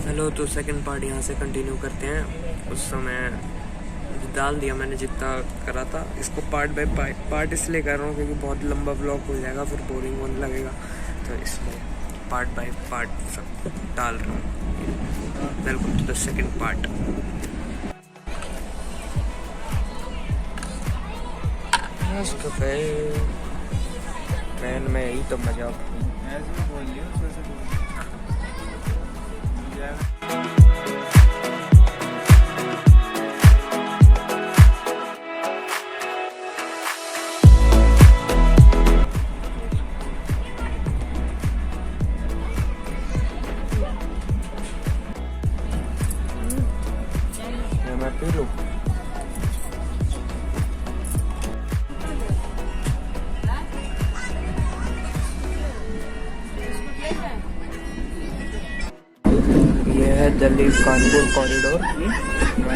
चलो तो second part यहाँ से कंटिन्यू करते हैं। उस समय डाल दिया मैंने जितना करा था। इसको पार्ट बाय पार्ट इसलिए कर रहा हूँ क्योंकि बहुत लंबा ब्लॉग हो जाएगा, फिर बोरिंग होने लगेगा, तो इसलिए पार्ट बाय पार्ट सब डाल रहा हूँ। Welcome to the second part. Train में ही तो मजा। मैं पी लूं। ये है दिल्ली कानपुर कॉरिडोर।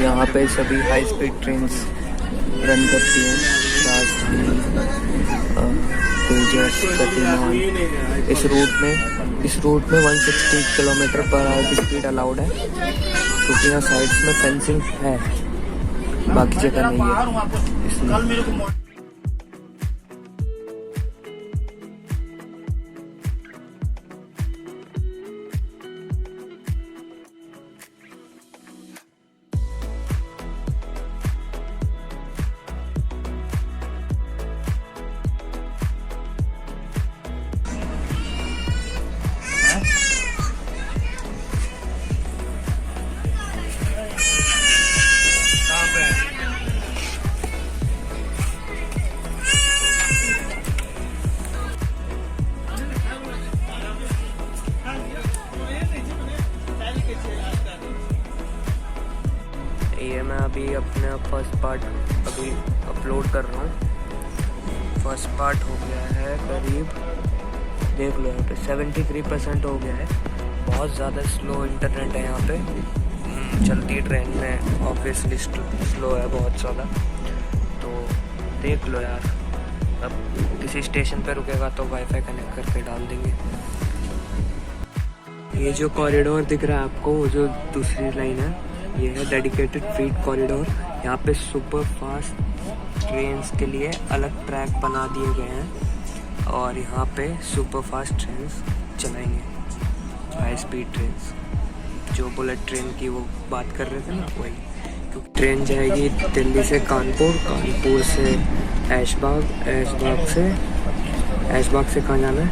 यहाँ पे सभी हाई स्पीड ट्रेन्स रन करती हैं। राजधानी, तेजस, गतिमान। इस रूट में 160 किलोमीटर पर आवर की स्पीड अलाउड है, क्योंकि यहाँ साइड्स में फेंसिंग है, बाकी जगह नहीं है इसलिए। ये मैं अभी अपना फर्स्ट पार्ट अभी अपलोड कर रहा हूँ। फर्स्ट पार्ट हो गया है करीब, देख लो यहाँ पे 73% हो गया है। बहुत ज़्यादा स्लो इंटरनेट है यहाँ पे। चलती ट्रेन में ऑब्वियसली स्लो है बहुत ज़्यादा, तो देख लो यार। अब किसी स्टेशन पे रुकेगा तो वाईफाई कनेक्ट करके डाल देंगे। ये जो कॉरिडोर दिख रहा है आपको, वो जो दूसरी लाइन है, ये है डेडिकेटेड फ्रीट कॉरिडोर। यहाँ पे सुपर फास्ट ट्रेन्स के लिए अलग ट्रैक बना दिए गए हैं, और यहाँ पे सुपर फास्ट ट्रेन्स चलाएंगे, हाई स्पीड ट्रेन्स। जो बुलेट ट्रेन की वो बात कर रहे थे ना, वही। क्योंकि ट्रेन जाएगी दिल्ली से कानपुर, कानपुर से ऐशबाग, ऐशबाग से कहाँ जाना है,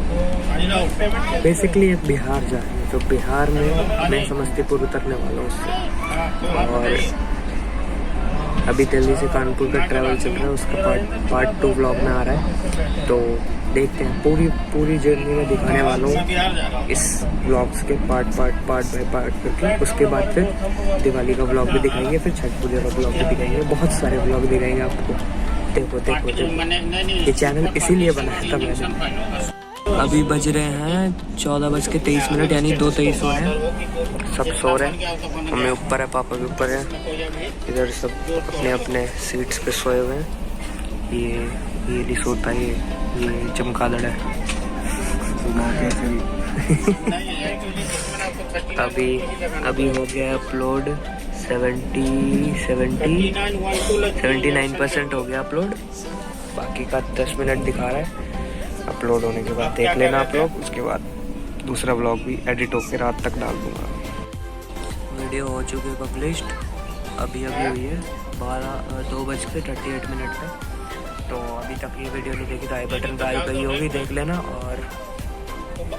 बेसिकली बिहार जा रही है। तो बिहार में मैं समस्तीपुर उतरने वाला हूँ उससे, और अभी दिल्ली से कानपुर का ट्रैवल चल रहा है, उसका पार्ट 2 व्लॉग में आ रहा है। तो देखते हैं, पूरी जर्नी में दिखाने वाला हूँ इस व्लॉग्स के पार्ट बाय पार्ट करके। उसके बाद फिर दिवाली का व्लॉग भी दिखाएंगे, फिर छठ पूजा का व्लॉग भी दिखाएंगे, बहुत सारे व्लॉग दिखाएंगे आपको। देखो ये चैनल इसीलिए बनाया था मैंने। अभी बज रहे हैं 14:23, यानी 2:23 हो रहे हैं। सब सो रहे हैं, मम्मी ऊपर है, पापा भी ऊपर है, इधर सब अपने अपने सीट्स पे सोए हुए हैं। ये नहीं सोता, ये चमगादड़ है। अभी हो गया अपलोड 79% हो गया अपलोड। बाकी का 10 मिनट दिखा रहा है। अपलोड होने के बाद देख लेना आप लोग। उसके बाद दूसरा व्लॉग भी एडिट होकर रात तक डाल दूंगा। वीडियो हो चुकी है पब्लिश्ड, अभी हुई है 2:38 पे। तो अभी तक ये वीडियो नहीं देखी तो आई बटन पे आई गई होगी, देख लेना। और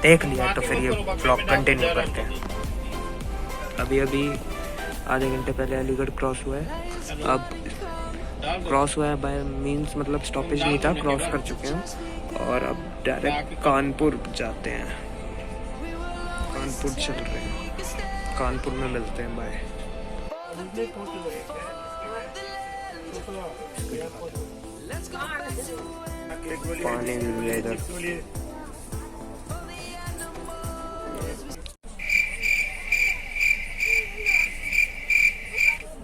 देख लिया तो फिर ये व्लॉग कंटिन्यू करते हैं। अभी आधे घंटे पहले अलीगढ़ क्रॉस हुआ है। अब क्रॉस हुआ है बाय मीन्स मतलब स्टॉपेज नहीं था, क्रॉस कर चुके हैं, और अब डायरेक्ट कानपुर जाते हैं। कानपुर चल रहे हैं, कानपुर में मिलते हैं। बाय। पानी मिल गया इधर।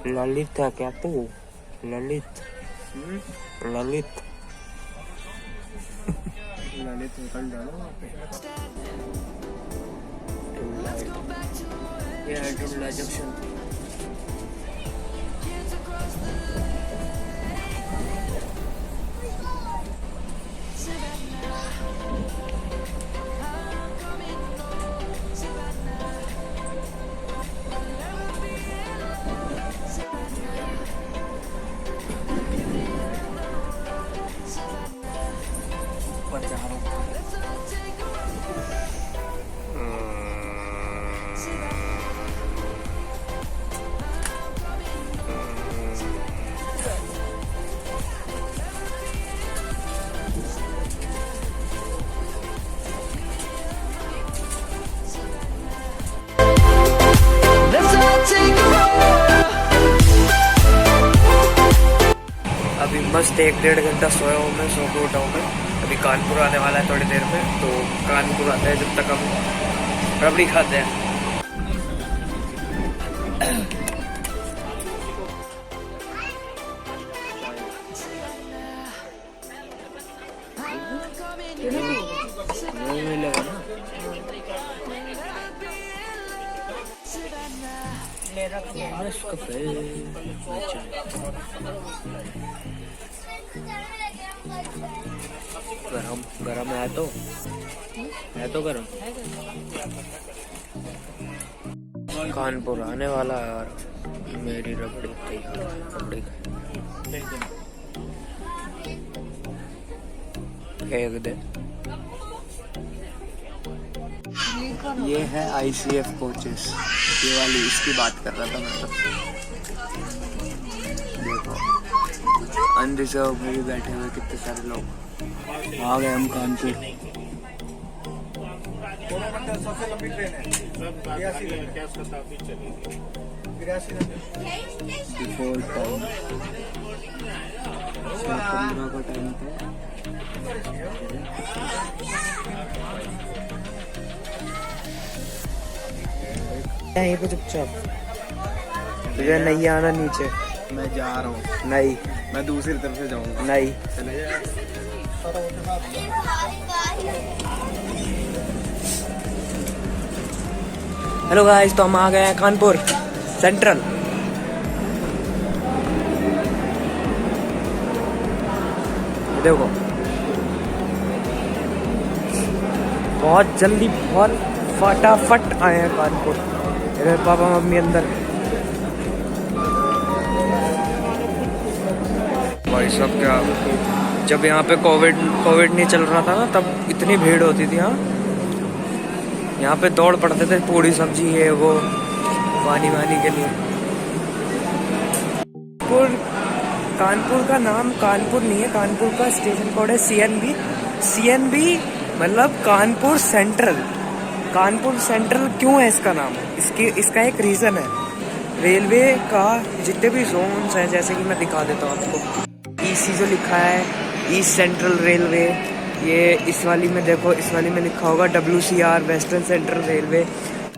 ललित है क्या तू? ललित ललित निकल जाना वहाँ पे। ये है टुंडला जंक्शन। अभी मस्त 1-1.5 घंटा सोया हूँ मैं, सो के उठा हूँ मैं। अभी कानपुर आने वाला है थोड़ी देर में, तो कानपुर आते हैं, जब तक हम रबड़ी खाते हैं। गरम गरम है तो गरम। कानपुर आने वाला है यार, मेरी रबड़ी तैयार है। रबड़ी एक दे। ये है ICF कोचेस, ये वाली, इसकी बात कर रहा था मैं तो। देखो अनरिजर्व में भी बैठे हुए कितने सारे लोग। आ गए हम कानपुर। सबसे लंबी ट्रेन है, 15 का टाइम था। यहीं पे चुपचाप, तुझे नहीं आना नीचे। मैं जा रहा हूँ। नहीं, मैं दूसरी तरफ से जाऊंगा। नहीं, चले जा। हेलो गाइस, तो हम आ गए हैं कानपुर सेंट्रल। देखो बहुत जल्दी, बहुत फटाफट आए हैं कानपुर। मेरे पापा मम्मी अंदर। भाई सब क्या, जब यहाँ पे कोविड नहीं चल रहा था ना, तब इतनी भीड़ होती थी। यहाँ पे दौड़ पड़ते थे, पूरी सब्जी है वो, पानी वानी के लिए। कानपुर का नाम कानपुर नहीं है, कानपुर का स्टेशन कोड है CNB मतलब कानपुर सेंट्रल। कानपुर सेंट्रल क्यों है इसका नाम? इसका एक रीज़न है। रेलवे का जितने भी जोन्स हैं, जैसे कि मैं दिखा देता हूँ आपको। EC जो लिखा है, ईस्ट सेंट्रल रेलवे, ये इस वाली में देखो, इस वाली में लिखा होगा WCR western central railway.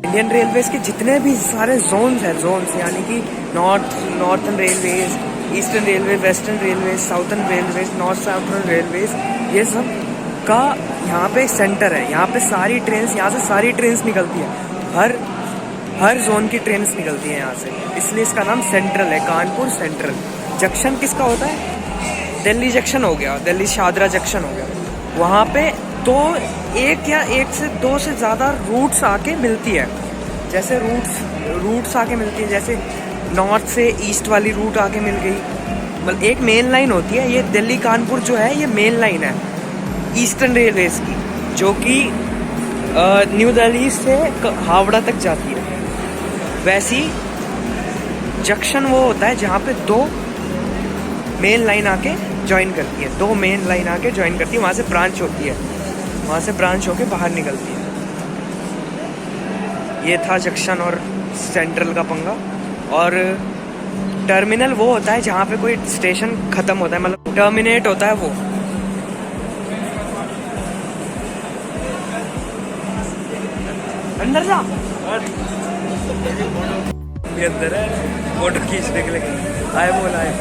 Indian railways के जितने भी सारे जोन्स हैं, जोन्स यानी कि northern railways, eastern railway, western railway, southern railways, north southern railways, ये सब का यहाँ पे सेंटर है। यहाँ पे सारी ट्रेन्स, यहाँ से सारी ट्रेन्स निकलती है, हर जोन की ट्रेन्स निकलती है यहाँ से, इसलिए इसका नाम सेंट्रल है, कानपुर सेंट्रल। जंक्शन किसका होता है? दिल्ली जंक्शन हो गया, दिल्ली शादरा जंक्शन हो गया। वहाँ पे तो एक से दो से ज़्यादा रूट्स आके मिलती है। जैसे रूट्स आके मिलती है, जैसे नॉर्थ से ईस्ट वाली रूट आके मिल गई, मतलब एक मेन लाइन होती है। ये दिल्ली कानपुर जो है, ये मेन लाइन है ईस्टर्न रेलवेज की, जो कि न्यू दिल्ली से हावड़ा तक जाती है। वैसी जंक्शन वो होता है जहाँ पे दो मेन लाइन आके ज्वाइन करती है, दो मेन लाइन आके ज्वाइन करती है, वहाँ से ब्रांच होती है, वहाँ से ब्रांच होके बाहर निकलती है। ये था जंक्शन और सेंट्रल का पंगा। और टर्मिनल वो होता है जहाँ पे कोई स्टेशन खत्म होता है, मतलब टर्मिनेट होता है वो। अंदर जा, ये अंदर है, फोटो खींचने के लिए आए, बोला है।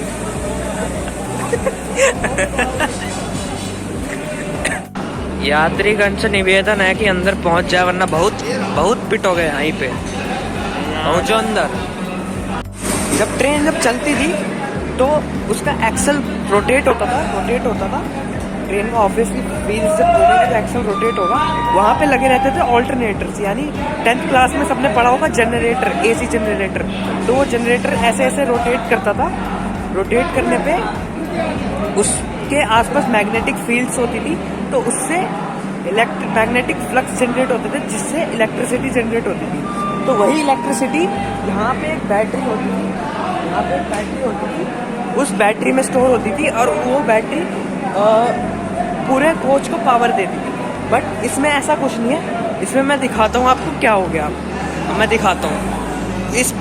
यात्रीगण से निवेदन है कि अंदर पहुंच जाए, वरना बहुत पिट हो गए यहीं पे। पहुंचो अंदर। जब ट्रेन चलती थी तो उसका एक्सल रोटेट होता था। ट्रेन का ऑब्वियसली व्हील्स जब घूमेंगे तो एक्सल रोटेट होगा। वहाँ पे लगे रहते थे ऑल्टरनेटर्स, यानी 10th क्लास में सबने पढ़ा होगा जनरेटर, एसी जनरेटर। तो वो जनरेटर ऐसे ऐसे रोटेट करता था। रोटेट करने पे उसके आसपास मैग्नेटिक फील्ड्स होती थी, तो उससे मैग्नेटिक फ्लक्स जनरेट होते थे, जिससे इलेक्ट्रिसिटी जनरेट होती थी। तो वही इलेक्ट्रिसिटी यहाँ पे एक बैटरी होती थी, उस बैटरी में स्टोर होती थी, और वो बैटरी पूरे कोच को पावर देती थी। बट इसमें ऐसा कुछ नहीं है। इसमें मैं दिखाता हूँ आपको क्या हो गया। मैं दिखाता हूँ। इस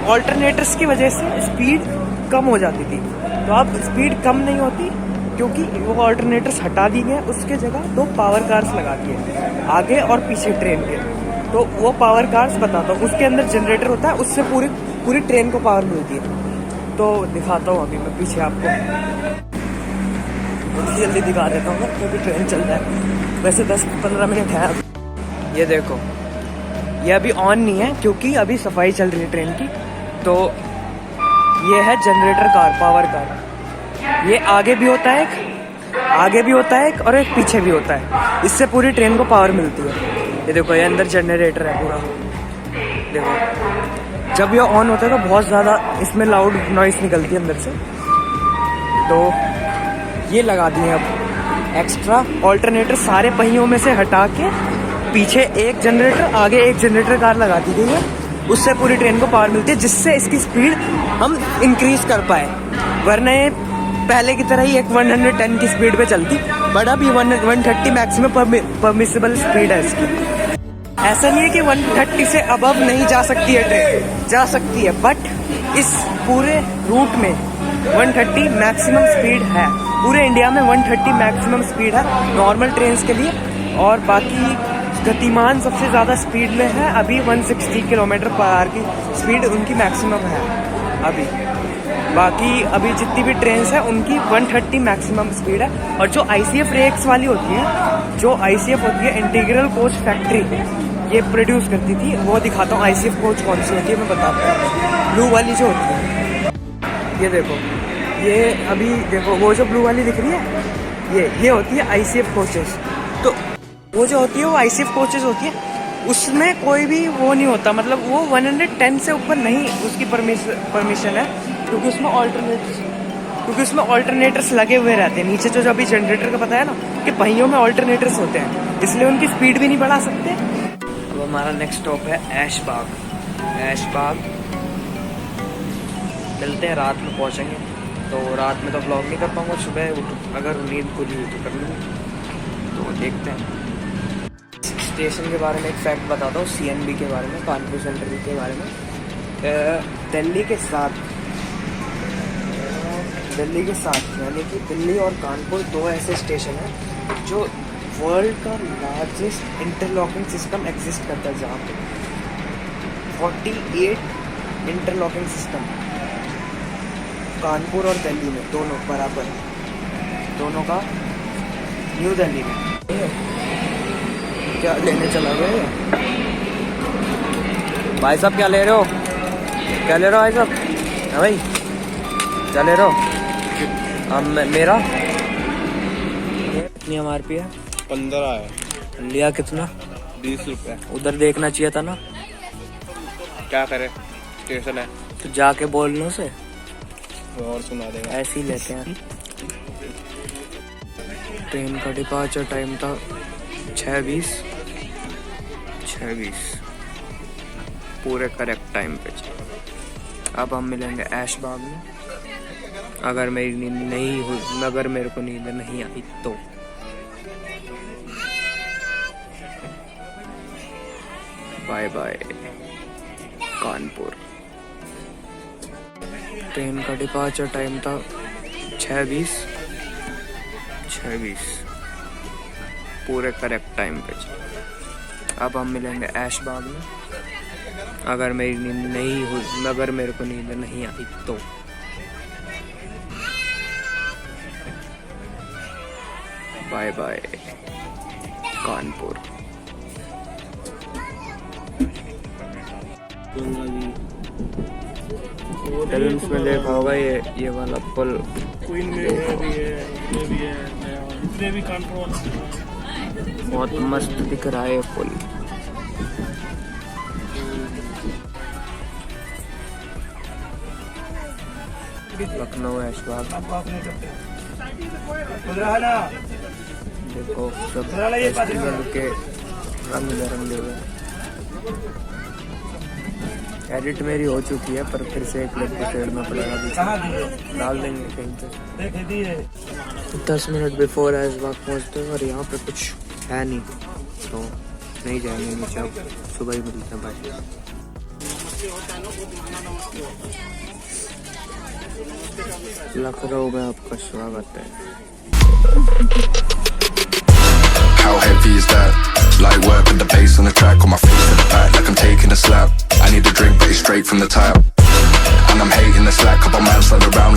ऑल्टरनेटर्स की वजह से स्पीड कम हो जाती थी। तो अब स्पीड कम नहीं होती क्योंकि वो ऑल्टरनेटर्स हटा दी गए, उसके जगह 2 पावर कार्स लगा दिए आगे और पीछे ट्रेन के। तो वो पावर कार्स बताता हूँ, उसके अंदर जनरेटर होता है, उससे पूरी ट्रेन को पावर मिलती है। तो दिखाता हूँ अभी मैं पीछे आपको, जल्दी दिखा देता हूँ क्योंकि ट्रेन चल रहा है। वैसे 10-15 मिनट है अभी। ये देखो, ये अभी ऑन नहीं है क्योंकि अभी सफाई चल रही है ट्रेन की। तो ये है जनरेटर कार, पावर कार। ये आगे भी होता है एक और एक पीछे भी होता है। इससे पूरी ट्रेन को पावर मिलती है। ये देखो, ये अंदर जनरेटर है पूरा। देखो, जब ये ऑन होता है तो बहुत ज़्यादा इसमें लाउड नॉइस निकलती है अंदर से। तो ये लगा दिए अब एक्स्ट्रा ऑल्टरनेटर, सारे पहियों में से हटा के पीछे एक जनरेटर, आगे एक जनरेटर कार लगा दी गई है। उससे पूरी ट्रेन को पावर मिलती है, जिससे इसकी स्पीड हम इंक्रीज कर पाए। वरना ये पहले की तरह ही एक 110 की स्पीड पे चलती, बट अभी 130 मैक्सिमम परमिसिबल स्पीड है इसकी। ऐसा नहीं है कि 130 से अबव नहीं जा सकती है ट्रेन, जा सकती है, बट इस पूरे रूट में 130 मैक्सिमम स्पीड है। पूरे इंडिया में 130 मैक्सिमम स्पीड है नॉर्मल ट्रेन के लिए। और बाकी गतिमान सबसे ज़्यादा स्पीड में है अभी 160 km/h की स्पीड उनकी मैक्सिमम है अभी। बाकी अभी जितनी भी ट्रेन है उनकी 130 मैक्सिमम स्पीड है। और जो ICF रेक्स वाली होती है, जो ICF होती है इंटीग्रल कोच फैक्ट्री, ये प्रोड्यूस करती थी, वो दिखाता हूँ ICF कोच कौन सी होती है, मैं बताता हूँ। ब्लू वाली जो होती है, ये देखो, ये अभी देखो, वो जो ब्लू वाली दिख रही है, ये होती है ICF कोचेस। तो वो जो होती है वो ICF कोचेस होती है, उसमें कोई भी वो नहीं होता, मतलब वो 110 से ऊपर नहीं उसकी परमिशन है, क्योंकि उसमें ऑल्टरनेटर्स लगे हुए रहते हैं नीचे। जो अभी जनरेटर का पता है ना कि पहियों में ऑल्टरनेटर्स होते हैं, इसलिए उनकी स्पीड भी नहीं बढ़ा सकते। अब हमारा नेक्स्ट स्टॉप है ऐशबाग। मिलते हैं, रात में पहुंचेंगे। तो रात में तो व्लॉग नहीं कर पाऊंगा, सुबह अगर नींद खुली हुई तो कर लूँगी। तो देखते हैं। स्टेशन के बारे में एक फैक्ट बताता हूँ, CNB के बारे में, कानपुर सेंट्रल के बारे में। दिल्ली के साथ यानी कि दिल्ली और कानपुर 2 ऐसे स्टेशन हैं जो वर्ल्ड का लार्जेस्ट इंटरलॉकिंग सिस्टम एग्जिस्ट करता है, जहाँ पे 48 इंटरलॉकिंग सिस्टम कानपुर और दिल्ली में दोनों बराबर, दोनों का न्यू दिल्ली में। क्या लेने चला गए भाई साहब? क्या ले रहे हो भाई साहब? हाँ भाई, क्या ले रहे हो? मेरा कितनी MRP है? 15 है। लिया कितना? 20 रुपये। उधर देखना चाहिए था ना। क्या करे, स्टेशन है तो जाके बोलने से और सुना देगा। ऐसे ही लेते हैं। ट्रेन का डिपार्चर टाइम था 6:20, पूरे करेक्ट टाइम पे। अब हम मिलेंगे ऐशबाग में। अगर मेरी नींद नहीं हुई, अगर मेरे को नींद नहीं आई तो। Bye bye Kanpur. ट्रेन का डिपार्चर टाइम था 6:20, पूरे करेक्ट टाइम पे। अब हम मिलेंगे ऐशबाग में। अगर मेरी नींद नहीं हुई, अगर मेरे को नींद नहीं आई तो। Bye bye Kanpur. Ganga ji films में देखा होगा ये वाला पुल क्वीन में है भी है ये भी है इसमें भी कंट्रोल बहुत मस्त दिख रहा है ये पुल। लखनऊ ऐशबाग देखो सब फेस्टिवल के रंग बिरंगे हुए। एडिट मेरी हो चुकी है पर फिर से एक क्लिप शेयर में पड़ेगा, डाल देंगे कहीं पे। 10 मिनट बिफोर ऐशबाग पहुँचते हैं और यहाँ पे कुछ है नहीं तो नहीं जाएंगे नीचे, अब सुबह ही मिलते हैं भाई। लखनऊ में आपका स्वागत है। How heavy is that? Light work with the bass on the track, on my feet to the back like I'm taking a slap. I need a drink but it's straight from the tap, and I'm hating the slack. Couple man slide around